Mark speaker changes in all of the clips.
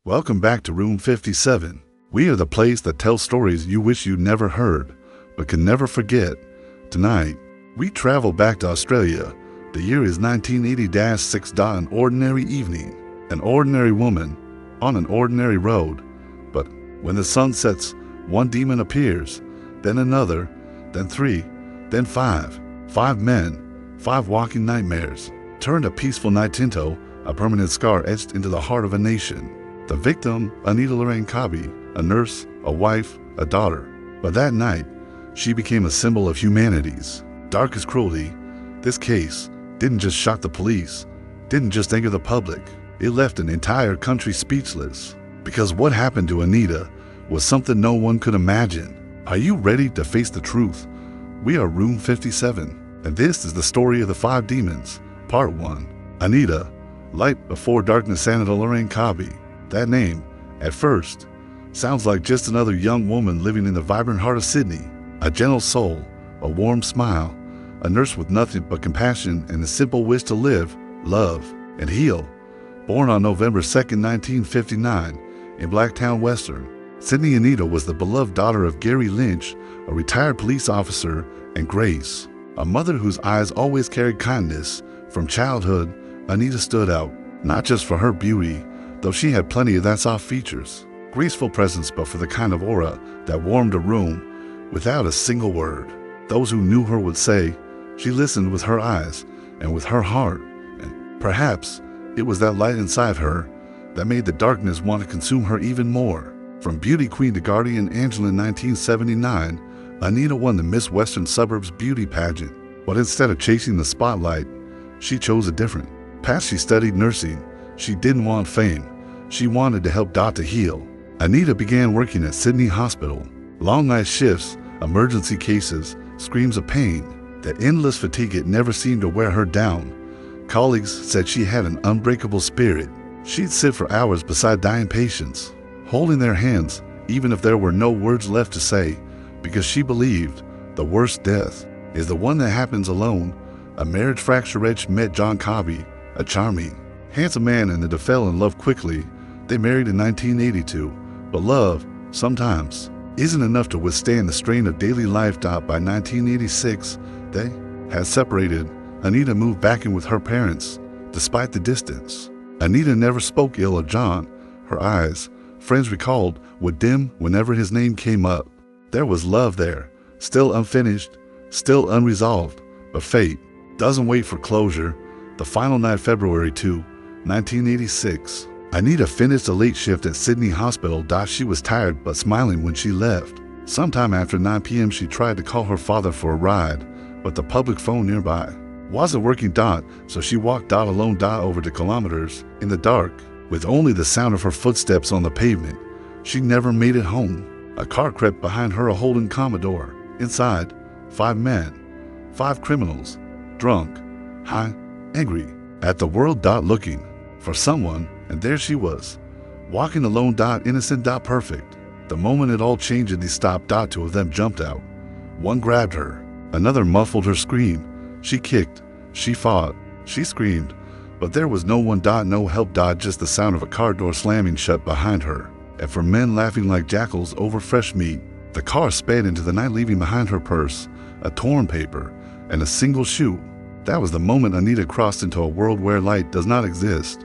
Speaker 1: Welcome back to Room 57. We are the place that tells stories you wish you never heard, but can never forget. Tonight, we travel back to Australia. The year is 1980-6. An ordinary evening, an ordinary woman, on an ordinary road. But when the sun sets, one demon appears, then another, then three, then five. 5 men, 5 walking nightmares, turned a peaceful night into a permanent scar etched into the heart of a nation. The victim, Anita Lorraine Cobby, a nurse, a wife, a daughter. But that night, she became a symbol of humanity's darkest cruelty. This case didn't just shock the police, didn't just anger the public. It left an entire country speechless. Because what happened to Anita was something no one could imagine. Are you ready to face the truth? We are Room 57, and this is the story of the 5 demons, Part 1. Anita, light before darkness. Anita Lorraine Cobby. That name, at first, sounds like just another young woman living in the vibrant heart of Sydney. A gentle soul, a warm smile, a nurse with nothing but compassion and a simple wish to live, love, and heal. Born on November 2nd, 1959, in Blacktown, Western, Sydney, Anita was the beloved daughter of Gary Lynch, a retired police officer, and Grace, a mother whose eyes always carried kindness. From childhood, Anita stood out, not just for her beauty, though she had plenty of that soft features, graceful presence, but for the kind of aura that warmed a room without a single word. Those who knew her would say she listened with her eyes and with her heart, and perhaps it was that light inside her that made the darkness want to consume her even more. From beauty queen to guardian angel in 1979, Anita won the Miss Western Suburbs beauty pageant. But instead of chasing the spotlight, she chose a different path. She studied nursing. She didn't want fame. She wanted to help Dot to heal. Anita began working at Sydney Hospital. Long night shifts, emergency cases, screams of pain. The endless fatigue, it never seemed to wear her down. Colleagues said she had an unbreakable spirit. She'd sit for hours beside dying patients, holding their hands even if there were no words left to say, because she believed the worst death is the one that happens alone. A marriage fracture edge met John Cobby, a charming, handsome man, and they fell in love quickly. They married in 1982, but love, sometimes, isn't enough to withstand the strain of daily life. By 1986, they had separated. Anita moved back in with her parents, despite the distance. Anita never spoke ill of John. Her eyes, friends recalled, would dim whenever his name came up. There was love there, still unfinished, still unresolved, but fate doesn't wait for closure. The final night, February 2, 1986. Anita finished a late shift at Sydney Hospital. She was tired but smiling when she left. Sometime after 9 p.m. she tried to call her father for a ride, but the public phone nearby wasn't working. So she walked alone over the kilometers in the dark, with only the sound of her footsteps on the pavement. She never made it home. A car crept behind her, a Holden Commodore. Inside, 5 men, 5 criminals, drunk, high, angry at the world. Looking for someone, and there she was, walking alone. Innocent. Perfect. The moment it all changed, they stopped. 2 of them jumped out. One grabbed her, another muffled her scream. She kicked, she fought, she screamed, but there was no one. No help. Just the sound of a car door slamming shut behind her, and for men laughing like jackals over fresh meat. The car sped into the night, leaving behind her purse, a torn paper, and a single shoe. That was the moment Anita crossed into a world where light does not exist.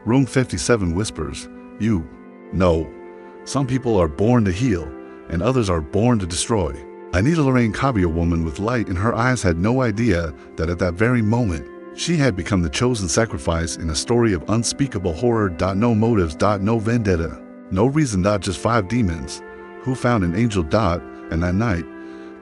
Speaker 1: Room 57 whispers, you know, some people are born to heal, and others are born to destroy. Anita Lorraine Cobby, a woman with light in her eyes, had no idea that at that very moment, she had become the chosen sacrifice in a story of unspeakable horror. No motives. No vendetta. No reason. Just 5 demons who found an angel. And that night,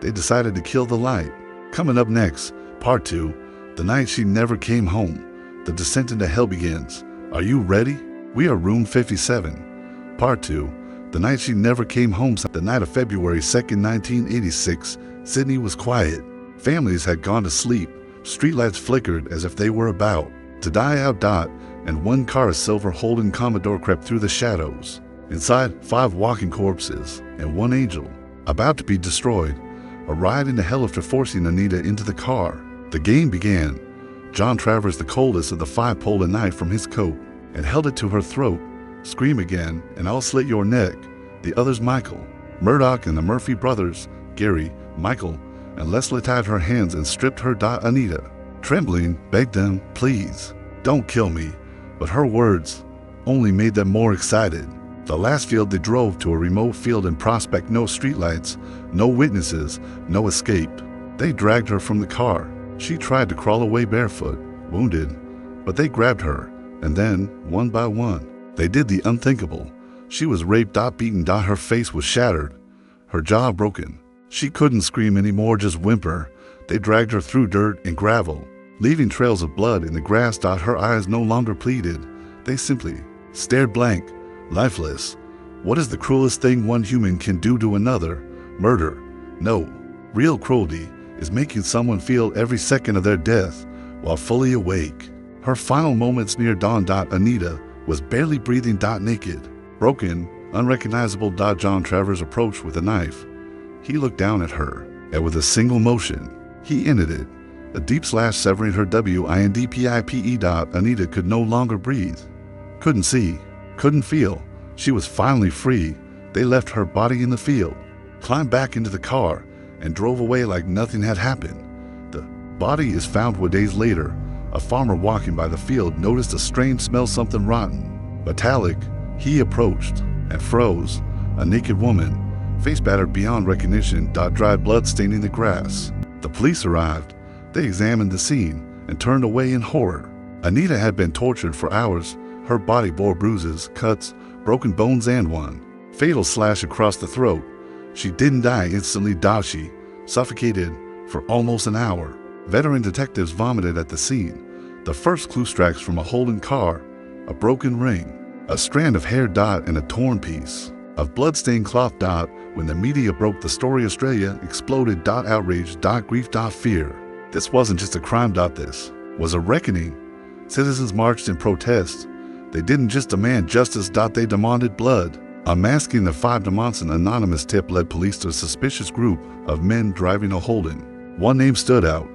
Speaker 1: they decided to kill the light. Coming up next, Part 2. The night she never came home. The descent into hell begins. Are you ready? We are Room 57. Part 2. The night she never came home. The night of February 2nd, 1986, Sydney was quiet. Families had gone to sleep. Streetlights flickered as if they were about to die out. And one car, a silver Holden Commodore, crept through the shadows. Inside, 5 walking corpses and 1 angel, about to be destroyed. A ride into hell after forcing Anita into the car. The game began. John Travers, the coldest of the 5, pulled a knife from his coat and held it to her throat. Scream again, and I'll slit your neck. The other's Michael. Murdoch and the Murphy brothers, Gary, Michael, and Leslie tied her hands and stripped her. Anita, trembling, begged them, please, don't kill me. But her words only made them more excited. The last field they drove to, a remote field in Prospect, no streetlights, no witnesses, no escape. They dragged her from the car. She tried to crawl away barefoot, wounded, but they grabbed her, and then, one by one, they did the unthinkable. She was raped, beaten, her face was shattered, her jaw broken. She couldn't scream anymore, just whimper. They dragged her through dirt and gravel, leaving trails of blood in the grass. Her eyes no longer pleaded. They simply stared blank, lifeless. What is the cruelest thing one human can do to another? Murder. No. Real cruelty is making someone feel every second of their death while fully awake. Her final moments near dawn. Anita was barely breathing. Naked, broken, unrecognizable. John Travers approached with a knife. He looked down at her, and with a single motion, he ended it. A deep slash severing her windpipe. Anita could no longer breathe. Couldn't see, couldn't feel. She was finally free. They left her body in the field, climbed back into the car, and drove away like nothing had happened. The body is found days later. A farmer walking by the field noticed a strange smell, something rotten, metallic. He approached and froze. A naked woman, face battered beyond recognition. Dried blood staining the grass. The police arrived. They examined the scene and turned away in horror. Anita had been tortured for hours. Her body bore bruises, cuts, broken bones, and one fatal slash across the throat. She didn't die instantly. She suffocated for almost an hour. Veteran detectives vomited at the scene. The first clue strikes from a Holden car, a broken ring, a strand of hair. And a torn piece of blood-stained cloth. When the media broke the story, Australia exploded. Outrage. Grief. Fear. This wasn't just a crime. This was a reckoning. Citizens marched in protest. They didn't just demand justice. They demanded blood. Unmasking the 5 months, an anonymous tip led police to a suspicious group of men driving a Holden. One name stood out: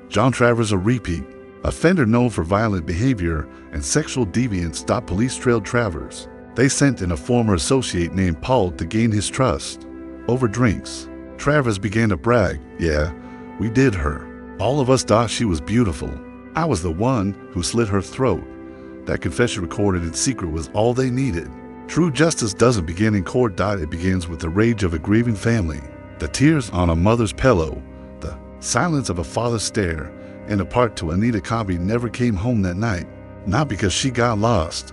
Speaker 1: John Travers, a repeat offender known for violent behavior and sexual deviance. Police trailed Travers. They sent in a former associate named Paul to gain his trust. Over drinks, Travers began to brag. Yeah, we did her. All of us. She was beautiful. I was the one who slit her throat. That confession, recorded in secret, was all they needed. True justice doesn't begin in court. It begins with the rage of a grieving family, the tears on a mother's pillow, the silence of a father's stare. And a part to Anita Cobby never came home that night, not because she got lost,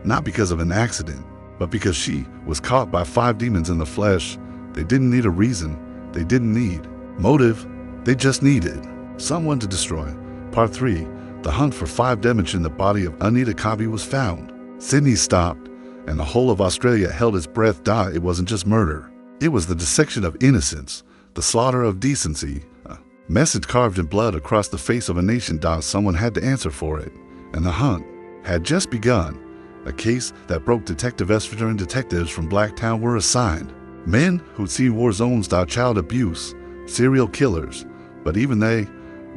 Speaker 1: not because of an accident, but because she was caught by 5 demons in the flesh. They didn't need a reason. They didn't need motive. They just needed someone to destroy. Part 3. The hunt for 5 dimension. The body of Anita Cobby was found. Sydney stopped, and the whole of Australia held its breath. It wasn't just murder. It was the dissection of innocence, the slaughter of decency, a message carved in blood across the face of a nation. Someone had to answer for it, and the hunt had just begun. A case that broke detective veteran detectives from Blacktown were assigned. Men who'd seen war zones. Child abuse, serial killers, but even they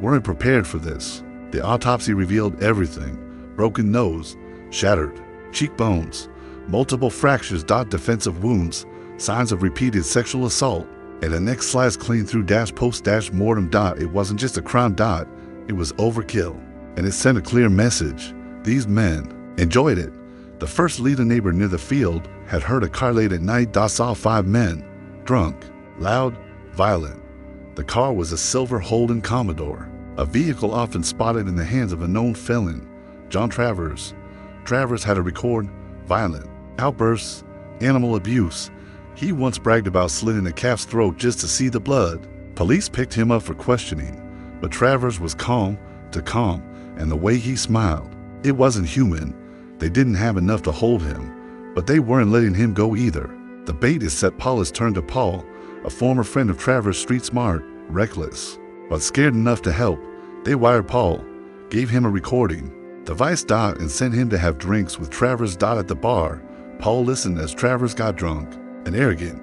Speaker 1: weren't prepared for this. The autopsy revealed everything: broken nose, shattered cheekbones, multiple fractures. Defensive wounds, signs of repeated sexual assault, and a neck sliced clean through. Post-mortem. It wasn't just a crime. It was overkill, and it sent a clear message. These men enjoyed it. The first leader neighbor near the field had heard a car late at night. Saw 5 men, drunk, loud, violent. The car was a silver Holden Commodore, a vehicle often spotted in the hands of a known felon, John Travers. Travers had to record violent outbursts, animal abuse. He once bragged about slitting a calf's throat just to see the blood. Police picked him up for questioning, but Travers was calm, and the way he smiled, it wasn't human. They didn't have enough to hold him, but they weren't letting him go either. The bait is set. Paul has turned to Paul, a former friend of Travers. Street smart, reckless, but scared enough to help. They wired Paul, gave him a recording device. And sent him to have drinks with Travers. At the bar, Paul listened as Travers got drunk and arrogant.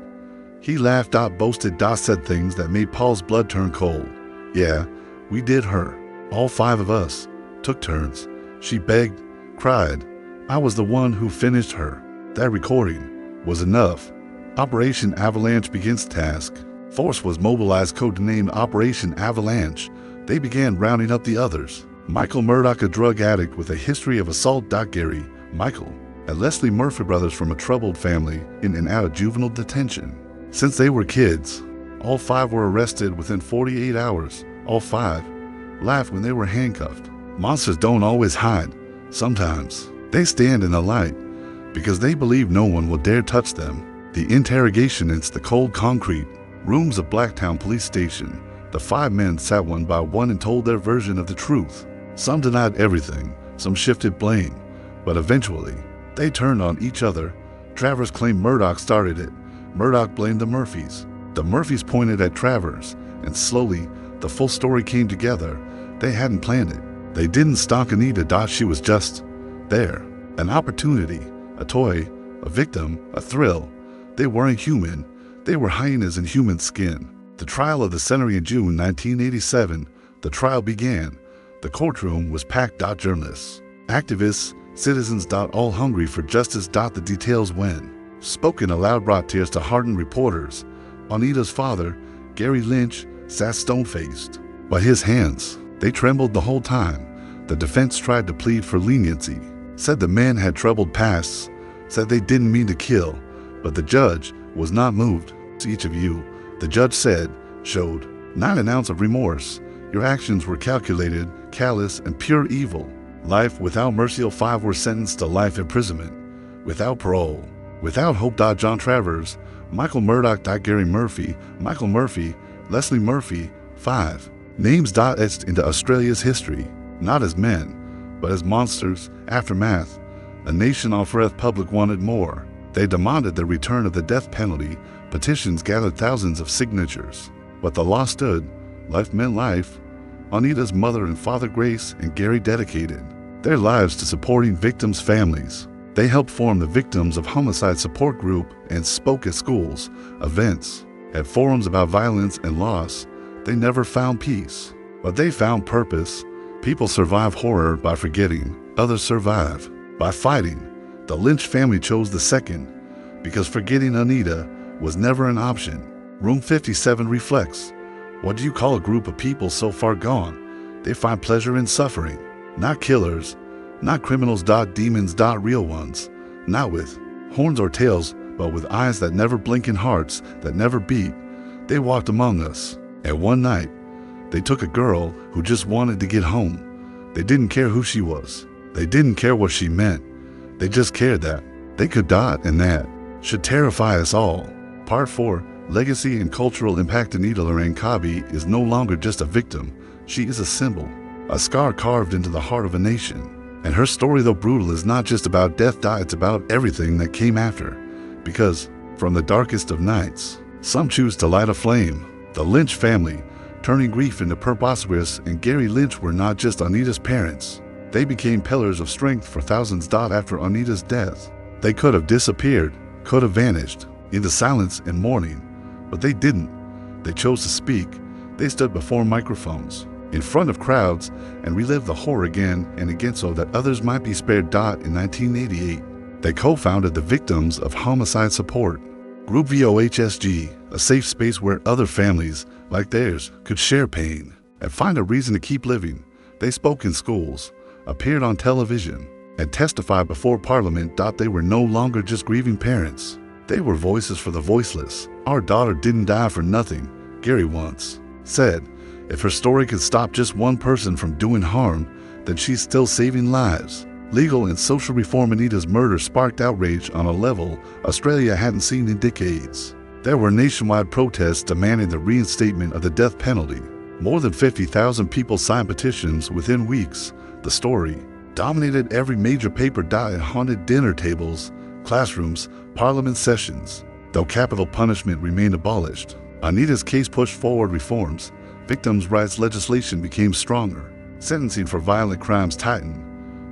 Speaker 1: He laughed. Boasted. Said things that made Paul's blood turn cold. Yeah, we did her. All 5 of us took turns. She begged, cried. I was the one who finished her. That recording was enough. Operation Avalanche begins task. Force was mobilized, codenamed Operation Avalanche. They began rounding up the others. Michael Murdoch, a drug addict with a history of assault. Gary, Michael, and Leslie Murphy brothers from a troubled family in and out of juvenile detention. Since they were kids, all 5 were arrested within 48 hours. All 5 laughed when they were handcuffed. Monsters don't always hide. Sometimes they stand in the light because they believe no one will dare touch them. The interrogation into the cold concrete rooms of Blacktown Police Station. The 5 men sat one by one and told their version of the truth. Some denied everything, some shifted blame, but eventually they turned on each other. Travers claimed Murdoch started it. Murdoch blamed the Murphys. The Murphys pointed at Travers, and slowly the full story came together. They hadn't planned it. They didn't stalk Anita. She was just there. An opportunity, a toy, a victim, a thrill. They weren't human. They were hyenas in human skin. The trial of the century in June 1987. The trial began. The courtroom was packed. Journalists, activists, citizens. All hungry for justice. The details when spoken aloud brought tears to hardened reporters. Anita's father, Gary Lynch, sat stone-faced. But his hands, they trembled the whole time. The defense tried to plead for leniency, said the men had troubled pasts, said they didn't mean to kill, but the judge was not moved. To each of you, the judge said, showed not an ounce of remorse. Your actions were calculated, callous, and pure evil. Life without mercy. 5 were sentenced to life imprisonment, without parole, without hope. John Travers, Michael Murdoch. Gary Murphy, Michael Murphy, Leslie Murphy. 5 names etched into Australia's history, not as men, but as monsters. Aftermath. A nation on earth. Public wanted more. They demanded the return of the death penalty. Petitions gathered thousands of signatures. But the law stood. Life meant life. Anita's mother and father, Grace and Gary, dedicated their lives to supporting victims' families. They helped form the Victims of Homicide Support Group and spoke at schools, events, at forums about violence and loss. They never found peace, but they found purpose. People survive horror by forgetting. Others survive by fighting. The Lynch family chose the second because forgetting Anita was never an option. Room 57 reflects. What do you call a group of people so far gone? They find pleasure in suffering. Not killers, not criminals. Demons. Real ones. Not with horns or tails, but with eyes that never blink and hearts that never beat. They walked among us. And one night, they took a girl who just wanted to get home. They didn't care who she was. They didn't care what she meant. They just cared that they could die, and that should terrify us all. Part 4. Legacy and cultural impact. Anita Lorraine Cobby is no longer just a victim. She is a symbol, a scar carved into the heart of a nation. And her story, though brutal, is not just about death. It's about everything that came after. Because from the darkest of nights, some choose to light a flame. The Lynch family, turning grief into purpose, and Gary Lynch were not just Anita's parents. They became pillars of strength for thousands. After Anita's death, they could have disappeared, could have vanished into silence and mourning, but they didn't. They chose to speak. They stood before microphones, in front of crowds, and relived the horror again and again so that others might be spared. In 1988, they co-founded the Victims of Homicide Support Group, VOHSG, a safe space where other families like theirs could share pain and find a reason to keep living. They spoke in schools, appeared on television, and testified before Parliament. They were no longer just grieving parents. They were voices for the voiceless. Our daughter didn't die for nothing, Gary once said. If her story could stop just one person from doing harm, then she's still saving lives. Legal and social reform. Anita's murder sparked outrage on a level Australia hadn't seen in decades. There were nationwide protests demanding the reinstatement of the death penalty. More than 50,000 people signed petitions within weeks. The story dominated every major paper. It haunted dinner tables, classrooms, parliament sessions. Though capital punishment remained abolished, Anita's case pushed forward reforms. Victims' rights legislation became stronger. Sentencing for violent crimes tightened.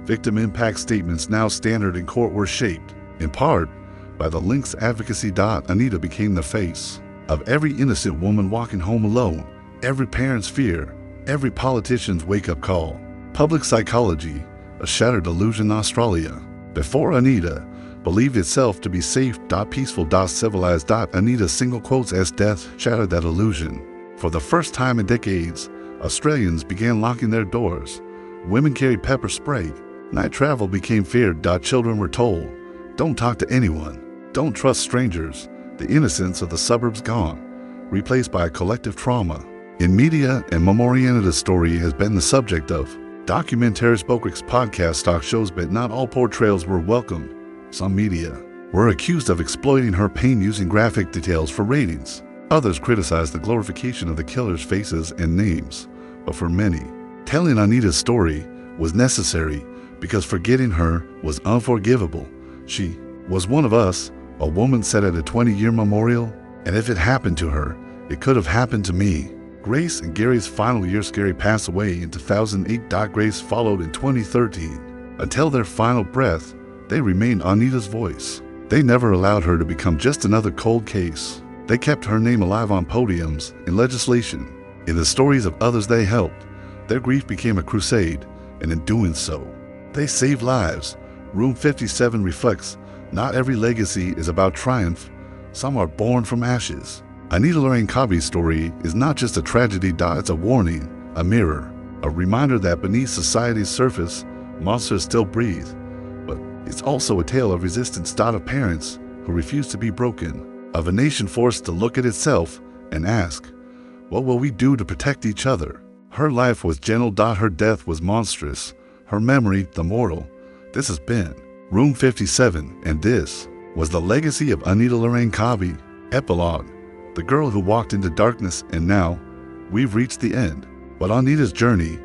Speaker 1: Victim impact statements, now standard in court, were shaped, in part, by the Lynx advocacy. Anita became the face of every innocent woman walking home alone, every parent's fear, every politician's wake-up call. Public psychology, a shattered illusion. Australia, before Anita, believed itself to be safe, peaceful, civilized. Anita's single quotes as death shattered that illusion. For the first time in decades, Australians began locking their doors. Women carried pepper spray. Night travel became feared. Children were told, don't talk to anyone. Don't trust strangers. The innocence of the suburbs gone, replaced by a collective trauma. In media and memory, Anita's story has been the subject of documentaries, books, podcasts, talk shows, but not all portrayals were welcomed. Some media were accused of exploiting her pain using graphic details for ratings. Others criticized the glorification of the killer's faces and names. But for many, telling Anita's story was necessary because forgetting her was unforgivable. She was one of us, a woman said at a 20-year memorial, and if it happened to her, it could have happened to me. Grace and Gary's final years. Gary passed away in 2008. Grace followed in 2013. Until their final breath, they remained Anita's voice. They never allowed her to become just another cold case. They kept her name alive on podiums, in legislation, in the stories of others they helped. Their grief became a crusade, and in doing so, they saved lives. Room 57 reflects, not every legacy is about triumph. Some are born from ashes. Anita Lorraine Cobby's story is not just a tragedy, it's a warning, a mirror, a reminder that beneath society's surface, monsters still breathe. But it's also a tale of resistance, of parents who refuse to be broken, of a nation forced to look at itself and ask, what will we do to protect each other? Her life was gentle, her death was monstrous, her memory the mortal. This has been Room 57, and this was the legacy of Anita Lorraine Cobby. Epilogue: the girl who walked into darkness, and now we've reached the end. But Anita's journey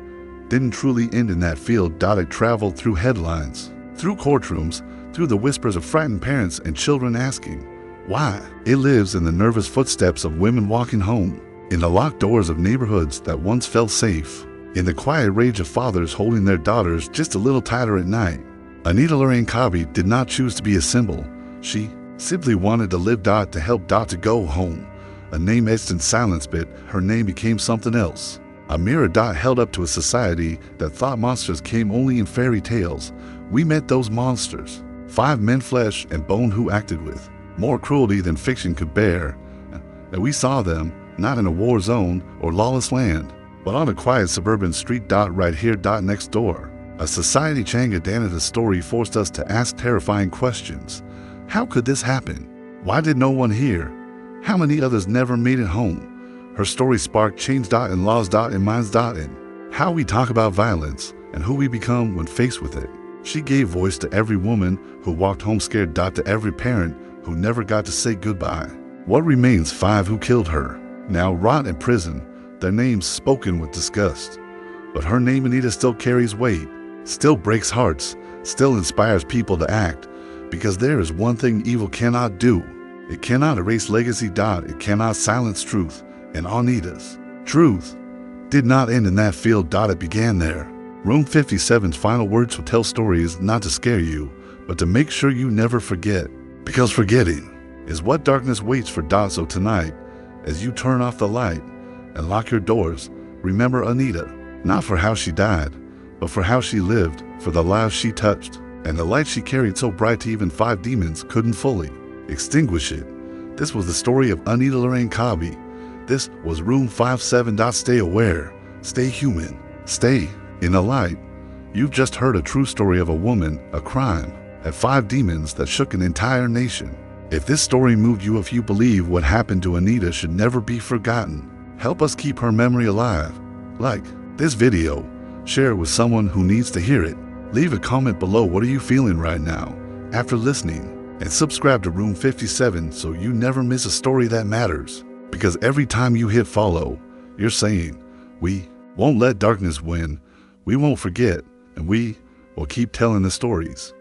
Speaker 1: didn't truly end in that field. It traveled through headlines, through courtrooms, through the whispers of frightened parents and children asking, why? It lives in the nervous footsteps of women walking home, in the locked doors of neighborhoods that once felt safe, in the quiet rage of fathers holding their daughters just a little tighter at night. Anita Lorraine Cobby did not choose to be a symbol. She simply wanted to live, to help, to go home. A name etched in silence, but her name became something else. A mirror, held up to a society that thought monsters came only in fairy tales. We met those monsters, 5 men, flesh and bone, who acted with more cruelty than fiction could bear. And we saw them, not in a war zone or lawless land, but on a quiet suburban street, right here, next door. A society changed. Anita's story forced us to ask terrifying questions. How could this happen? Why did no one hear? How many others never made it home? Her story sparked change, in laws, in minds, in how we talk about violence and who we become when faced with it. She gave voice to every woman who walked home scared, to every parent who never got to say goodbye. What remains? 5 who killed her, now rot in prison, their names spoken with disgust. But her name, Anita, still carries weight, still breaks hearts, still inspires people to act, because there is one thing evil cannot do. It cannot erase legacy. It cannot silence truth. And Anita's truth did not end in that field. It began there. Room 57's final words will tell stories not to scare you, but to make sure you never forget. Because forgetting is what darkness waits for. So tonight, as you turn off the light and lock your doors, remember Anita, not for how she died, but for how she lived, for the lives she touched, and the light she carried so bright even 5 demons couldn't fully extinguish it. This was the story of Anita Lorraine Cobby. This was Room 57. Stay aware, stay human, stay in the light. You've just heard a true story of a woman, a crime, and 5 demons that shook an entire nation. If this story moved you, if you believe what happened to Anita should never be forgotten, help us keep her memory alive. Like this video, share it with someone who needs to hear it. Leave a comment below. What are you feeling right now after listening? And subscribe to Room 57 so you never miss a story that matters. Because every time you hit follow, you're saying, we won't let darkness win, we won't forget, and we will keep telling the stories.